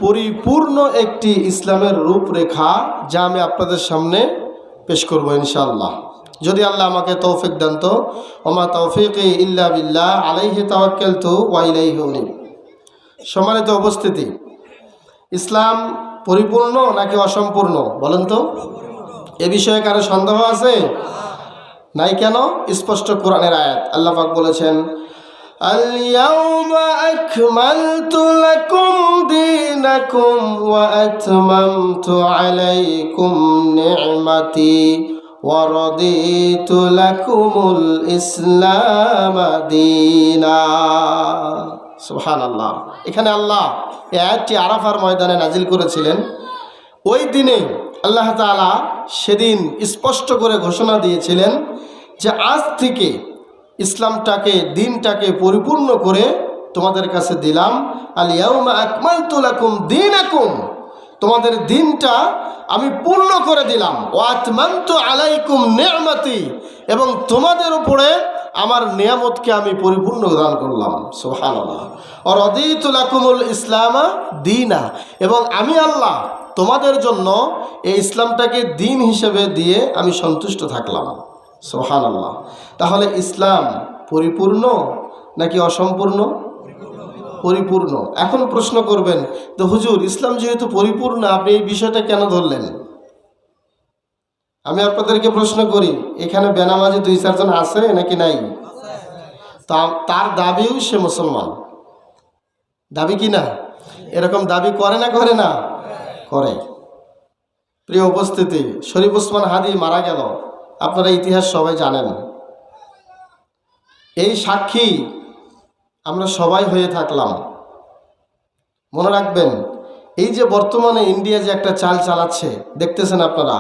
পরিপূর্ণ একটি ইসলামের রূপরেখা যা আমি আপনাদের সামনে পেশ করব ইনশাআল্লাহ, যদি আল্লাহ আমাকে তৌফিক দেন। তো ওমা তৌফিকি ইল্লা বিল্লাহ আলাইহি তাওয়াক্কালতু ওয়া ইলাইহি উনীব। সম্মানিত উপস্থিতি, ইসলাম পরিপূর্ণ নাকি অসম্পূর্ণ বলেন তো? এ বিষয়ে কারো সন্দেহ আছে? নাই কেন? স্পষ্ট কোরআনের আয়াত, আল্লাহ পাক বলেছেন, আল-ইয়াওমা আকমালতু লাকুম দীনাকুম ওয়া আতমামতু আলাইকুম নি'মাতি ওয়া রাদিতু লাকুমুল ইসলাম দীনা। সুবহানাল্লাহ। এখানে আল্লাহ এই আয়াতটি আরাফার ময়দানে নাজিল করেছিলেন। ওই দিনে আল্লাহ তাআলা সেদিন স্পষ্ট করে ঘোষণা দিয়েছিলেন যে আজ থেকে ইসলামটাকে, দিনটাকে পরিপূর্ণ করে তোমাদের কাছে দিলাম। আল ইয়াউমা আকমালতু লাকুম দীনাকুম, তোমাদের দিনটা আমি পূর্ণ করে দিলাম। ওয়া আতমামতু আলাইকুম নি'মাতি, এবং তোমাদের উপরে আমার নিয়ামতকে আমি পরিপূর্ণ দান করলাম। সুবহানাল্লাহ। ওয়া রাদিতু লাকুমুল ইসলাম দীনা, এবং আমি আল্লাহ তোমাদের জন্য এই ইসলামটাকে দিন হিসেবে দিয়ে আমি সন্তুষ্ট থাকলাম। সুবহানাল্লাহ। তাহলে ইসলাম পরিপূর্ণ নাকি অসম্পূর্ণ? পরিপূর্ণ। এখন প্রশ্ন করবেন, তো হুজুর, ইসলাম যেহেতু পরিপূর্ণ, আপনি এই বিষয়টা কেন ধরলেন? আমি আপনাদেরকে প্রশ্ন করি, এখানে বেনামাজি 2-4 জন আছে নাকি নাই? তার দাবিও সে মুসলমান, দাবি কি না? এরকম দাবি করে না করে না? করে। প্রিয় উপস্থিতি, শরীফ ওসমান হাদি মারা গেল, আপনারা ইতিহাস সবাই জানেন। এই সাক্ষী আমরা সবাই হয়ে থাকলাম। মনে রাখবেন, এই যে বর্তমানে ইন্ডিয়া যে একটা চাল চালাচ্ছে দেখতেছেন আপনারা,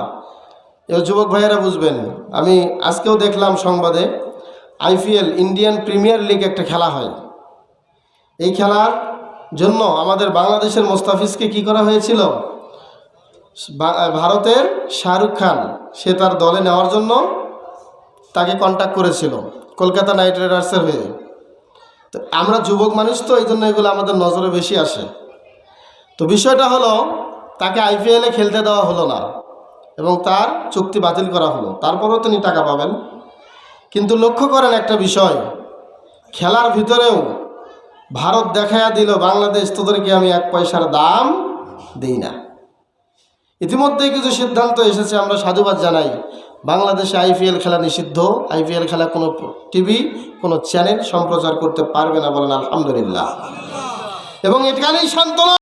যুবক ভাইয়েরা বুঝবেন। আমি আজকেও দেখলাম সংবাদে, IPL ইন্ডিয়ান প্রিমিয়ার লিগ একটা খেলা হয়। এই খেলার জন্য আমাদের বাংলাদেশের মোস্তাফিজকে কি করা হয়েছিল? ভারতের শাহরুখ খান, সে তার দলে নেওয়ার জন্য তাকে কন্ট্যাক্ট করেছিল কলকাতা নাইট রাইডার্সের হয়ে। তো আমরা যুবক মানুষ, তো এই জন্য এগুলো আমাদের নজরে বেশি আসে। তো বিষয়টা হলো, তাকে IPL-এ খেলতে দেওয়া হলো না এবং তার চুক্তি বাতিল করা হলো। তারপরেও তিনি টাকা পাবেন। কিন্তু লক্ষ্য করেন একটা বিষয়, খেলার ভিতরেও ভারত দেখাইয়া দিল, বাংলাদেশ তোদেরকে আমি 1 পয়সার দাম দিই না। ইতিমধ্যেই কিছু সিদ্ধান্ত এসেছে, আমরা সাধুবাদ জানাই। বাংলাদেশে IPL খেলা নিষিদ্ধ। IPL খেলা কোনো টিভি, কোনো চ্যানেল সম্প্রচার করতে পারবে না, বলেন আলহামদুলিল্লাহ। এবং এখানেই সান্ত্বনা।